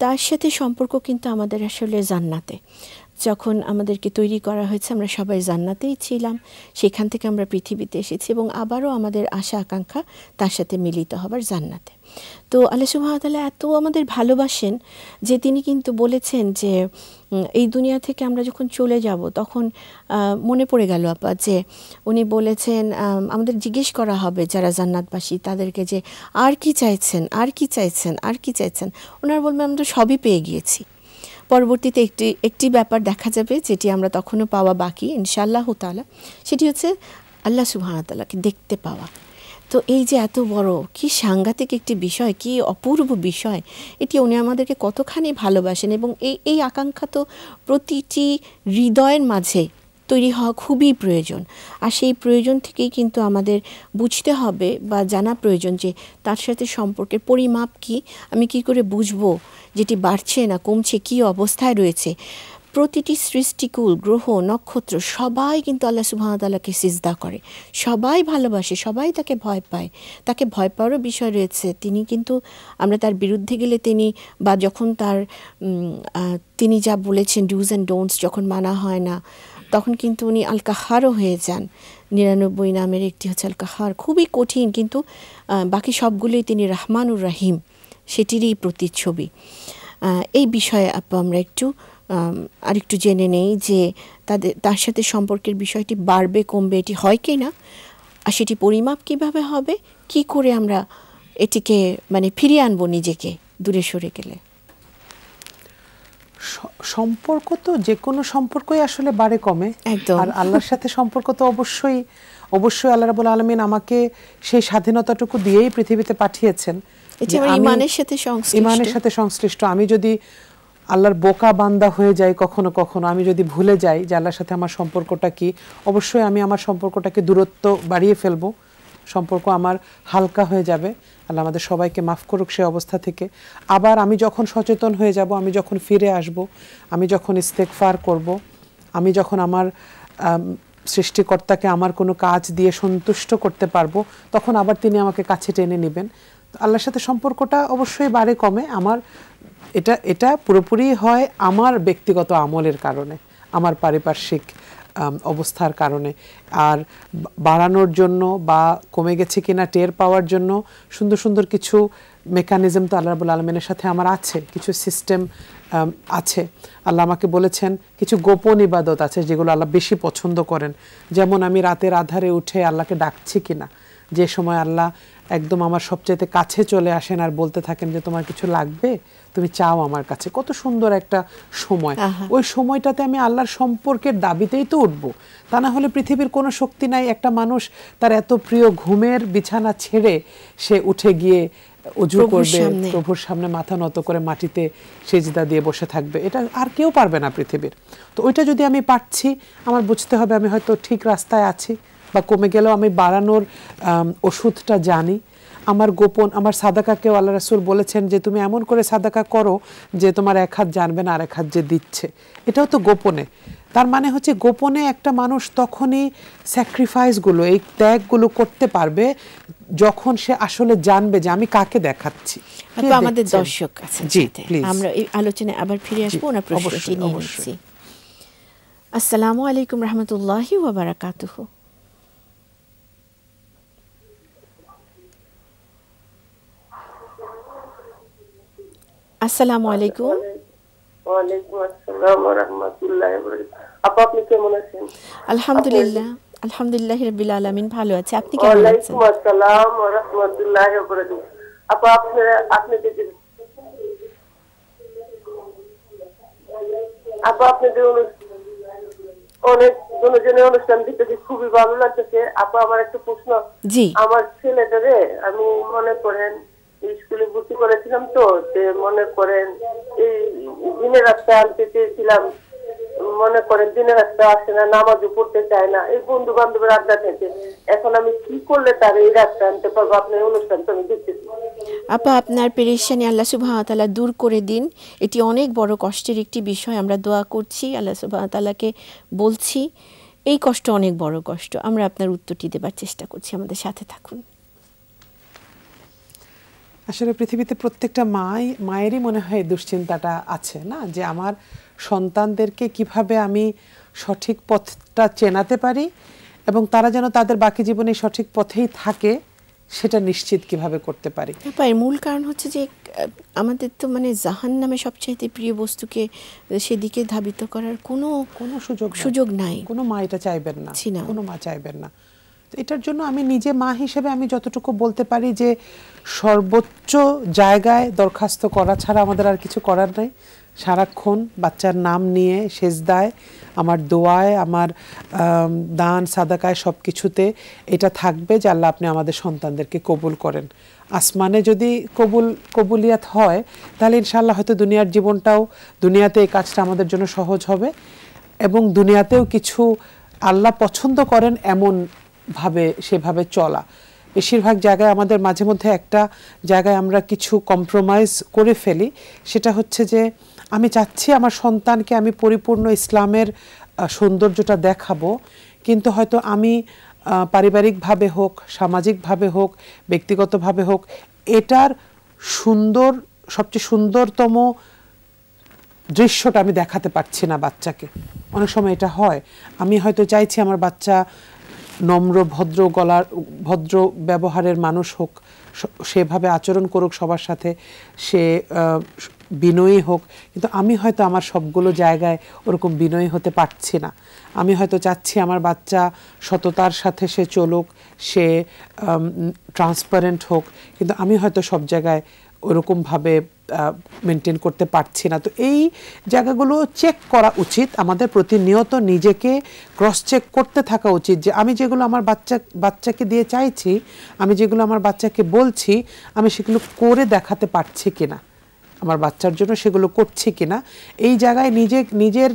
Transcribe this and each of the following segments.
তার সাথে সম্পর্ক কিন্তু আমাদের আসলে জান্নাতে। যখন আমাদেরকে তৈরি করা হয়েছে আমরা সবাই জান্নাতেই ছিলাম, সেখান থেকে আমরা পৃথিবীতে এসেছি এবং আবারও আমাদের আশা আকাঙ্ক্ষা তার সাথে মিলিত হবার জান্নাতে। তো আল্লাহ সুবহানাহু ওয়া তাআলা এত আমাদের ভালোবাসেন যে তিনি কিন্তু বলেছেন যে এই দুনিয়া থেকে আমরা যখন চলে যাব তখন মনে পড়ে গেল আপা যে উনি বলেছেন আমাদের জিজ্ঞেস করা হবে যারা জান্নাতবাসী তাদেরকে যে আর কি চাইছেন, আর কি চাইছেন, আর কি চাইছেন। ওনারা বলবেন আমরা সবই পেয়ে গিয়েছি। পরবর্তীতে একটি ব্যাপার দেখা যাবে যেটি আমরা তখনও পাওয়া বাকি ইনশাআল্লাহ তাআলা, সেটি হচ্ছে আল্লাহ সুবহানাহু ওয়া তাআলাকে দেখতে পাওয়া। তো এই যে এত বড় কি সাংঘাতিক একটি বিষয়, কি অপূর্ব বিষয়, এটি উনি আমাদেরকে কতখানি ভালোবাসেন এবং এই আকাঙ্ক্ষা তো প্রতিটি হৃদয়ের মাঝে তৈরি হওয়া খুবই প্রয়োজন। আর সেই প্রয়োজন থেকেই কিন্তু আমাদের বুঝতে হবে বা জানা প্রয়োজন যে তার সাথে সম্পর্কের পরিমাপ কি, আমি কি করে বুঝবো যেটি বাড়ছে না কমছে, কি অবস্থায় রয়েছে। প্রতিটি সৃষ্টিকুল গ্রহ নক্ষত্র সবাই কিন্তু আল্লাহ সুবহানাহু ওয়া তাআলাকে সিজদা করে, সবাই ভালোবাসে, সবাই তাকে ভয় পায়। তাকে ভয় পাওয়ারও বিষয় রয়েছে। তিনি কিন্তু আমরা তার বিরুদ্ধে গেলে তিনি বা যখন তিনি যা বলেছেন ডুজ অ্যান্ড ডোন্টস যখন মানা হয় না তখন কিন্তু উনি আল কাহারও হয়ে যান। 99 নামের একটি হচ্ছে আল কাহার, খুবই কঠিন, কিন্তু বাকি সবগুলোই তিনি রহমানুর রাহিম, সেটিরই প্রতিচ্ছবি। এই বিষয়ে আপা আমরা আরেকটু জেনে নেই যে তার সাথে সম্পর্কের বিষয়টি বাড়বে কমবে এটি হয় কি না, আর সেটি পরিমাপ কিভাবে হবে, কি করে আমরা এটিকে ফিরিয়ে আনবো নিজেকে দূরে সরে গেলে। সম্পর্ক তো যে কোনো সম্পর্কই আসলে বাড়ে কমে, আর আল্লাহর সাথে সম্পর্ক তো অবশ্যই আল্লাহ রাব্বুল আলামিন আমাকে সেই স্বাধীনতাটুকু দিয়েই পৃথিবীতে পাঠিয়েছেন, ইমানের সাথে সংশ্লিষ্ট। আমি যদি আল্লাহর বোকা বান্দা হয়ে যাই কখনো কখনো, আমি যদি ভুলে যাই যে আল্লাহর সাথে আমার সম্পর্কটা কি, অবশ্যই আমি আমার সম্পর্কটাকে দূরত্ব বাড়িয়ে ফেলবো, সম্পর্ক আমার হালকা হয়ে যাবে। আল্লাহ আমাদের সবাইকে মাফ করুক সে অবস্থা থেকে। আবার আমি যখন সচেতন হয়ে যাব, আমি যখন ফিরে আসব, আমি যখন ইস্তেগফার করব, আমি যখন আমার সৃষ্টিকর্তাকে আমার কোনো কাজ দিয়ে সন্তুষ্ট করতে পারবো, তখন আবার তিনি আমাকে কাছে টেনে নেবেন। আল্লাহর সাথে সম্পর্কটা অবশ্যই বাড়ে কমে। আমার এটা পুরোপুরি হয় আমার ব্যক্তিগত আমলের কারণে, আমার পারিপার্শ্বিক অবস্থার কারণে। আর বাড়ানোর জন্য বা কমে গেছে কিনা টের পাওয়ার জন্য সুন্দর সুন্দর কিছু মেকানিজম তো আল্লাহ রাব্বুল আলামিনের সাথে আমার আছে, কিছু সিস্টেম আছে। আল্লাহ আমাকে বলেছেন কিছু গোপন ইবাদত আছে যেগুলো আল্লাহ বেশি পছন্দ করেন। যেমন আমি রাতের আধারে উঠে আল্লাহকে ডাকছি কিনা, যে সময় আল্লাহ একদম আমার সবচেয়ে কাছে চলে আসেন আর বলতে থাকেন যে তোমার কিছু লাগবে, তুমি চাও আমার কাছে। কত সুন্দর একটা সময়। ওই সময়টাতে আমি আল্লাহর সম্পর্কের দাবিতেই তো উঠবো, তা না হলে পৃথিবীর কোনো শক্তি নাই একটা মানুষ তার এত প্রিয় ঘুমের বিছানা ছেড়ে সে উঠে গিয়ে ওযু করবে, প্রভুর সামনে মাথা নত করে মাটিতে সেজদা দিয়ে বসে থাকবে, এটা আর কেউ পারবে না পৃথিবীর। তো ওইটা যদি আমি পাচ্ছি, আমার বুঝতে হবে আমি হয়তো ঠিক রাস্তায় আছি, বা কমে গেলেও আমি বাড়ানোর ওষুধটা জানি। আমার গোপন, আমার সাদাকাকেও আল্লাহ রাসূল বলেছেন যে তুমি এমন করে সাদাকা করো যে তোমার এক হাত জানবে না আর এক হাত যে দিচ্ছে, এটাও তো গোপনে। তার মানে হচ্ছে গোপনে একটা মানুষ তখনই স্যাক্রিফাইসগুলো, এই ত্যাগগুলো করতে পারবে যখন সে আসলে জানবে যে আমি কাকে দেখাচ্ছি। আমাদের দর্শক আছে, আমরা এই আলোচনায় আবার ফিরে আসবো, ওনার প্রশ্নটি নিয়ে নিচ্ছি। আসসালামু আলাইকুম রহমতুল্লাহি ওয়া বারাকাতুহু। আসসালামু আলাইকুম। ওয়ালাইকুম আসসালাম ওয়া রাহমাতুল্লাহি ওয়া বারাকাতুহু। আপা আপনি কেমন আছেন? আলহামদুলিল্লাহ, আলহামদুলিল্লাহি রাব্বিল আলামিন, ভালো আছি। আপনি কেমন আছেন? ওয়ালাইকুম আসসালাম ওয়া রাহমাতুল্লাহি ওয়া বারাকাতুহু। আপা আপনি অনেক জনজনের অনুষ্ঠান দিতে খুবই ভালো লাগতেছে। আপা আমার একটা প্রশ্ন। আমার ছেলেটারে আমি মনে করেন স্কুলে ভর্তি করেছিলাম, তো মনে করেন এই দিনের রাস্তা আনতে চেয়েছিলাম, মনে করেন দিনের রাস্তা আসে না, নামাজও পড়তে চায় না, এই বন্ধু বান্ধবের আড্ডা থেকে। এখন আমি কি করলে তার এই রাস্তা আনতে পারবো? আপনার অনুষ্ঠান তো আমি দেখতেছি। আপা আপনার পেরেশানি আল্লাহ সুবহানাহু ওয়া তাআলা দূর করে দিন। এটি অনেক বড় কষ্টের একটি বিষয়। আমরা দোয়া করছি, আল্লাহ সুবহানাহু ওয়া তাআলাকে বলছি, এই কষ্ট অনেক বড় কষ্ট। আমরা আপনার উত্তরটি দেবার চেষ্টা করছি, আমাদের সাথে থাকুন। আসলে পৃথিবীতে প্রত্যেকটা মায়েরই মনে হয় দুশ্চিন্তাটা আছে না, যে আমার সন্তানদেরকে কিভাবে আমি সঠিক পথটা চেনাতে পারি এবং তারা যেন তাদের বাকি জীবনে সঠিক পথেই থাকে সেটা নিশ্চিত কিভাবে করতে পারি। মূল কারণ হচ্ছে যে আমাদের তো মানে জাহান্নামে সবচাইতে প্রিয় বস্তুকে সেদিকে ধাবিত করার কোনো সুযোগ নাই। কোনো মা এটা চাইবেন না, কোনো মা চাইবেন না। এটার জন্য আমি নিজে মা হিসেবে আমি যতটুকু বলতে পারি যে সর্বোচ্চ জায়গায় দরখাস্ত করা ছাড়া আমাদের আর কিছু করার নাই। সারাক্ষণ বাচ্চার নাম নিয়ে সেজদায়, আমার দোয়ায়, আমার দান সাদাকায় সব কিছুতে এটা থাকবে যে আল্লাহ আপনি আমাদের সন্তানদেরকে কবুল করেন। আসমানে যদি কবুলিয়াত হয় তাহলে ইনশাআল্লাহ হয়তো দুনিয়ার জীবনটাও, দুনিয়াতে এই কাজটা আমাদের জন্য সহজ হবে এবং দুনিয়াতেও কিছু আল্লাহ পছন্দ করেন এমন ভাবে সেভাবে চলা। বেশিরভাগ জায়গায় আমাদের মাঝে মধ্যে একটা জায়গায় আমরা কিছু কম্প্রোমাইজ করে ফেলি, সেটা হচ্ছে যে আমি চাচ্ছি আমার সন্তানকে আমি পরিপূর্ণ ইসলামের সৌন্দর্যটা দেখাবো, কিন্তু হয়তো আমি পারিবারিকভাবে হোক, সামাজিকভাবে হোক, ব্যক্তিগতভাবে হোক এটার সবচেয়ে সুন্দরতম দৃশ্যটা আমি দেখাতে পারছি না বাচ্চাকে। অনেক সময় এটা হয়, আমি হয়তো চাইছি আমার বাচ্চা নম্র ভদ্র ব্যবহারের মানুষ হোক, সেভাবে আচরণ করুক সবার সাথে, সে বিনয়ী হোক, কিন্তু আমি হয়তো আমার সবগুলো জায়গায় ওরকম বিনয়ী হতে পারছি না। আমি হয়তো চাচ্ছি আমার বাচ্চা সততার সাথে সে চলুক, সে ট্রান্সপারেন্ট হোক, কিন্তু আমি হয়তো সব জায়গায় ওরকমভাবে মেনটেন করতে পারছি না। তো এই জায়গাগুলো চেক করা উচিত আমাদের, প্রতিনিয়ত নিজেকে ক্রস চেক করতে থাকা উচিত যে আমি যেগুলো আমার বাচ্চাকে দিয়ে চাইছি, আমি যেগুলো আমার বাচ্চাকে বলছি, আমি সেগুলো করে দেখাতে পারছি কিনা, আমার বাচ্চার জন্য সেগুলো করছি কিনা। এই জায়গায়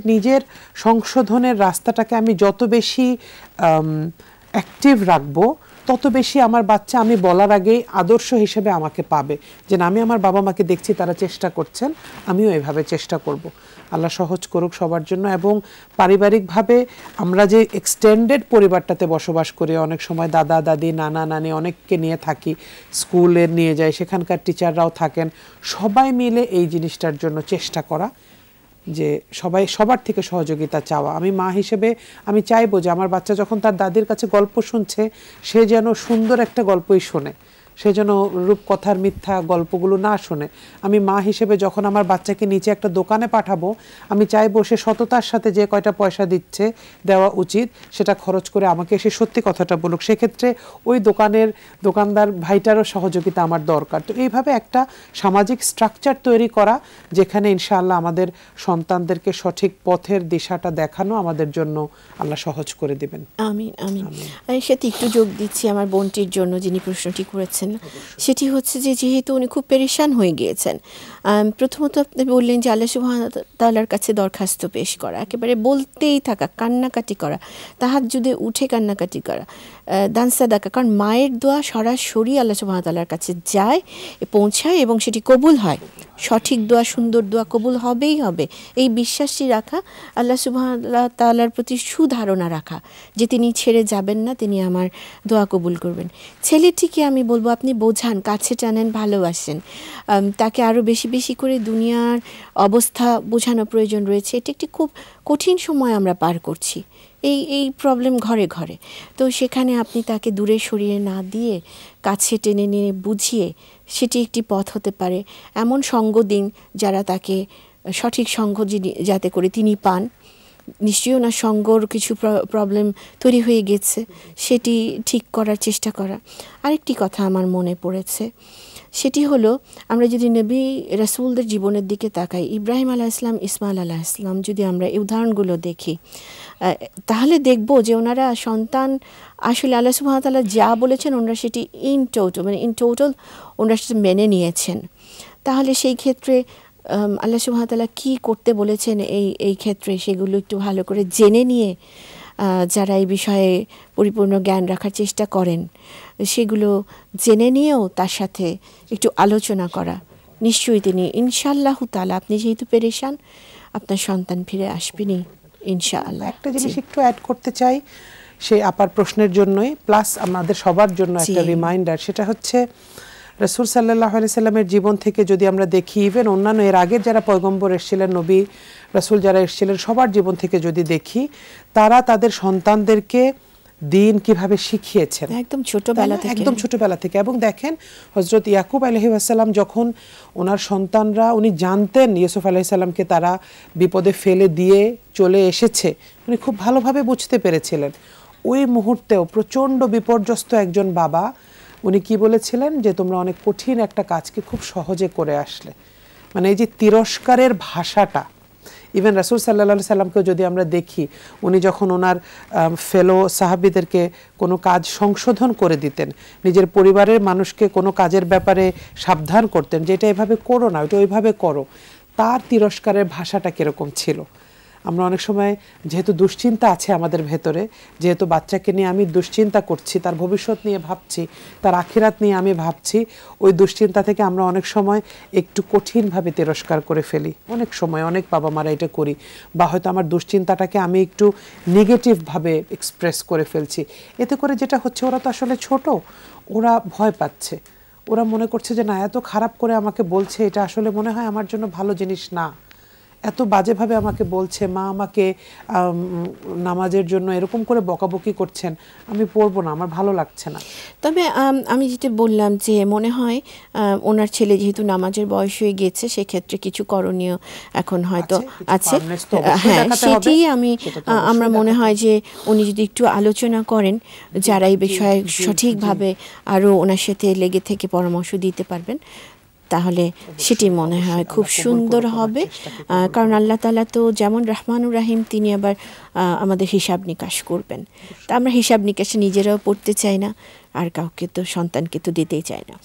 নিজের সংশোধনের রাস্তাটাকে আমি যত বেশি অ্যাক্টিভ রাখবো তত বেশি আমার বাচ্চা আমি বলার আগেই আদর্শ হিসেবে আমাকে পাবে, যে না আমি আমার বাবা মাকে দেখছি তারা চেষ্টা করছেন, আমিও এভাবে চেষ্টা করব। আল্লাহ সহজ করুক সবার জন্য। এবং পারিবারিকভাবে আমরা যে এক্সটেন্ডেড পরিবারটাতে বসবাস করি, অনেক সময় দাদা দাদি নানা নানি অনেককে নিয়ে থাকি, স্কুলে নিয়ে যাই, সেখানকার টিচাররাও থাকেন, সবাই মিলে এই জিনিসটার জন্য চেষ্টা করা, যে সবার থেকে সহযোগিতা চাওয়া। আমি মা হিসেবে আমি চাইবো যে আমার বাচ্চা যখন তার দাদির কাছে গল্প শুনছে সে যেন সুন্দর একটা গল্পই শোনে, সে যেন রূপকথার মিথ্যা গল্পগুলো না শোনে। আমি মা হিসেবে যখন আমার বাচ্চাকে নিচে একটা দোকানে পাঠাবো, আমি চাইবো সে সততার সাথে যে কয়টা পয়সা দিচ্ছে দেওয়া উচিত সেটা খরচ করে আমাকে সে সত্যি কথাটা বলুক, সেক্ষেত্রে ওই দোকানদার ভাইটারও সহযোগিতা আমার দরকার। তো এইভাবে একটা সামাজিক স্ট্রাকচার তৈরি করা যেখানে ইনশাআল্লাহ আমাদের সন্তানদেরকে সঠিক পথের দিশাটা দেখানো আমাদের জন্য আল্লাহ সহজ করে দিবেন। আমিন আমিন। আমি সাথে একটু যোগ দিচ্ছি আমার বোনটির জন্য যিনি প্রশ্নটি করেছেন। সেটি হচ্ছে যে যেহেতু উনি খুব পেরেশান হয়ে গিয়েছেন, প্রথমত আপনি বললেন যে আল্লাহ সুবহানাহু ওয়া তাআলার কাছে দরখাস্ত পেশ করা, একেবারে বলতেই থাকা, কান্নাকাটি করা, তাহাজ্জুদে উঠে কান্নাকাটি করা, দান সাদাকা, কারণ মায়ের দোয়া সরাসরি আল্লাহ সুবহানাহু ওয়া তাআলার কাছে যায়, পৌঁছায় এবং সেটি কবুল হয়। সঠিক দোয়া, সুন্দর দোয়া কবুল হবেই হবে, এই বিশ্বাসটি রাখা, আল্লাহ সুবহানাহু ওয়া তাআলার প্রতি সুধারণা রাখা যে তিনি ছেড়ে যাবেন না, তিনি আমার দোয়া কবুল করবেন। ছেলেটিকে আমি বলবো আপনি বোঝান, কাছে টানেন, ভালোবাসেন, তাকে আরও বেশি বেশি করে দুনিয়ার অবস্থা বোঝানো প্রয়োজন রয়েছে। এটি একটি খুব কঠিন সময় আমরা পার করছি, এই প্রবলেম ঘরে ঘরে। তো সেখানে আপনি তাকে দূরে সরিয়ে না দিয়ে কাছে টেনে নিয়ে বুঝিয়ে, সেটি একটি পথ হতে পারে। এমন সঙ্গ দিন যারা তাকে সঠিক সঙ্গ যাতে করে তিনি পান। নিশ্চয়ই ওনার সঙ্গর কিছু প্রবলেম তৈরি হয়ে গেছে, সেটি ঠিক করার চেষ্টা করা। আরেকটি কথা আমার মনে পড়েছে, সেটি হলো আমরা যদি নবী রাসূলদের জীবনের দিকে তাকাই, ইব্রাহিম আলাইহিস সালাম, ইসমাইল আলাইহিস সালাম, যদি আমরা এই উদাহরণগুলো দেখি তাহলে দেখব যে ওনারা সন্তান আসলে আল্লাহ সুবহানাহু ওয়া তাআলা যা বলেছেন ওনারা সেটি ইন টোটাল ওনারা সেটা মেনে নিয়েছেন। তাহলে সেই ক্ষেত্রে আল্লাহ সুবহানাহু ওয়া তাআলা কী করতে বলেছেন এই ক্ষেত্রে সেগুলো একটু ভালো করে জেনে নিয়ে যারা এই বিষয়ে পরিপূর্ণ জ্ঞান রাখার চেষ্টা করেন সেগুলো জেনে নিয়েও তার সাথে একটু আলোচনা করা। নিশ্চয়ই তিনি ইনশাআল্লাহু তাআলা, আপনি যেহেতু পেরেশান, আপনার সন্তান ফিরে আসবেনই ইনশাআল্লাহ। একটা জিনিস একটু অ্যাড করতে চাই সেই আপার প্রশ্নের জন্যই, প্লাস আমাদের সবার জন্য একটা রিমাইন্ডার, সেটা হচ্ছে রাসূল সাল্লাল্লাহু আলাইহি সাল্লামের জীবন থেকে যদি আমরা দেখি, ইভেন অন্যান্য এর আগের যারা পয়গম্বর এসেছিলেন, নবী রাসূল যারা এসেছিলেন, সবার জীবন থেকে যদি দেখি, তারা তাদের সন্তানদেরকে দিন কিভাবে শিখিয়েছেন একদম ছোটবেলা থেকে, একদম ছোটবেলা থেকে। এবং দেখেন হযরত ইয়াকুব আলাইহিস সালাম যখন ওনার সন্তানরা, উনি জানতেন ইউসুফ আলাইহিস সালামকে তারা বিপদে ফেলে দিয়ে চলে এসেছে, উনি খুব ভালোভাবে বুঝতে পেরেছিলেন। ওই মুহূর্তেও প্রচণ্ড বিপর্যস্ত একজন বাবা, উনি কি বলেছিলেন যে তোমরা অনেক কঠিন একটা কাজকে খুব সহজে করে আসলে। মানে এই যে তিরস্কারের ভাষাটা, ইভেন রাসূল সাল্লাল্লাহু আলাইহি সাল্লামকেও যদি আমরা দেখি, উনি যখন ওনার ফেলো সাহাবীদেরকে কোনো কাজ সংশোধন করে দিতেন, নিজের পরিবারের মানুষকে কোনো কাজের ব্যাপারে সাবধান করতেন যে এটা এভাবে করো না, ওটা ওইভাবে করো, তার তিরস্কারের ভাষাটা কীরকম ছিল। আমরা অনেক সময় যেহেতু দুশ্চিন্তা আছে আমাদের ভেতরে, যেহেতু বাচ্চাকে নিয়ে আমি দুশ্চিন্তা করছি, তার ভবিষ্যৎ নিয়ে ভাবছি, তার আখিরাত নিয়ে আমি ভাবছি, ওই দুশ্চিন্তা থেকে আমরা অনেক সময় একটু কঠিনভাবে তিরস্কার করে ফেলি। অনেক সময় অনেক বাবা মারা এটা করি, বা হয়তো আমার দুশ্চিন্তাটাকে আমি একটু নেগেটিভভাবে এক্সপ্রেস করে ফেলছি। এতে করে যেটা হচ্ছে, ওরা তো আসলে ছোট, ওরা ভয় পাচ্ছে, ওরা মনে করছে যে না, এত খারাপ করে আমাকে বলছে, এটা আসলে মনে হয় আমার জন্য ভালো জিনিস না, এত বাজেভাবে আমাকে বলছে, মা আমাকে নামাজের জন্য এরকম করে বকাবকি করছেন, আমি পড়বো না, আমার ভালো লাগছে না। তবে আমি যেটা বললাম যে মনে হয় ওনার ছেলে যেহেতু নামাজের বয়স হয়ে গেছে, সেক্ষেত্রে কিছু করণীয় এখন হয়তো আছে। হ্যাঁ, সেটি আমরা মনে হয় যে উনি যদি একটু আলোচনা করেন, যারা এই বিষয়ে সঠিকভাবে আরও ওনার সাথে লেগে থেকে পরামর্শ দিতে পারবেন, তাহলে সেটি মনে হয় খুব সুন্দর হবে। কারণ আল্লাহ তাআলা তো যেমন রহমানুর রাহিম, তিনি আবার আমাদের হিসাব নিকাশ করবেন। তা আমরা হিসাব নিকাশে নিজেরাও পড়তে চাই না, আর কাউকে তো, সন্তানকে তো দিতেই চাই না।